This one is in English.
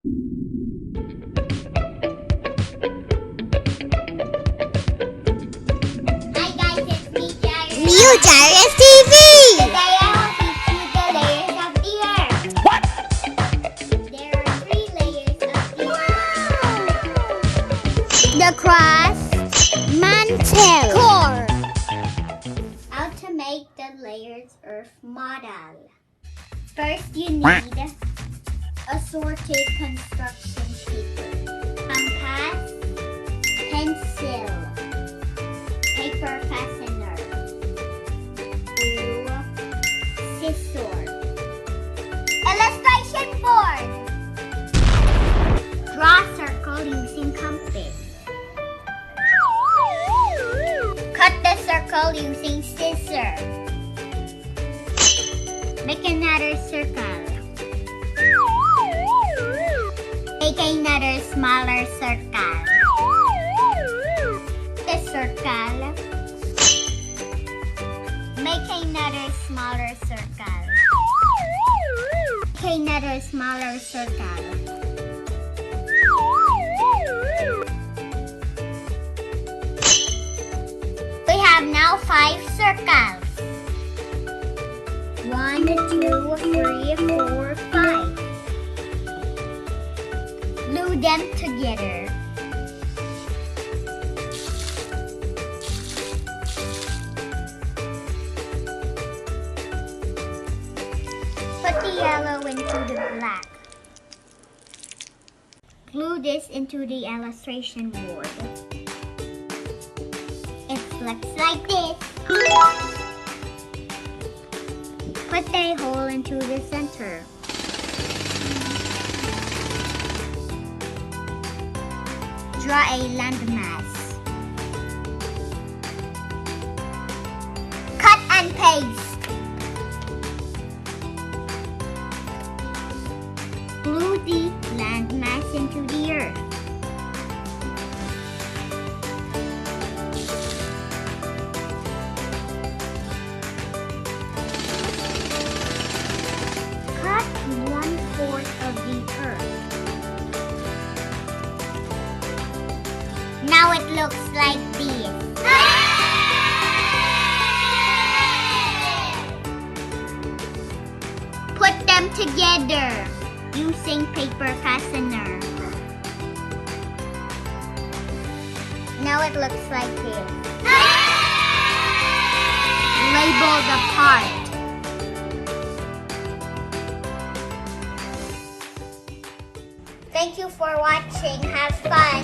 Hi guys, it's me, Jairus. New Jairus TV! Today I will teach you the layers of the earth. What? There are 3 layers of the earth. The crust, mantle, core. How to make the layers earth model. First, you need assorted construction paper, compass, pencil, paper fastener, glue, scissors, illustration board. Draw a circle using compass. Cut the circle using scissors. Make another circle. Make another smaller circle. The circle. Make another smaller circle. Make another smaller circle. We have now 5 circles. 1, 2, 3, 4, 5. Glue them together. Put the yellow into the black. Glue this into the illustration board. It looks like this. Put the hole into the center. Draw a landmass. Cut and paste. Glue the landmass into the earth. Cut 1/4 of the earth. Now it looks like this. Put them together using paper fastener. Now it looks like this. Label the part. Thank you for watching. Have fun.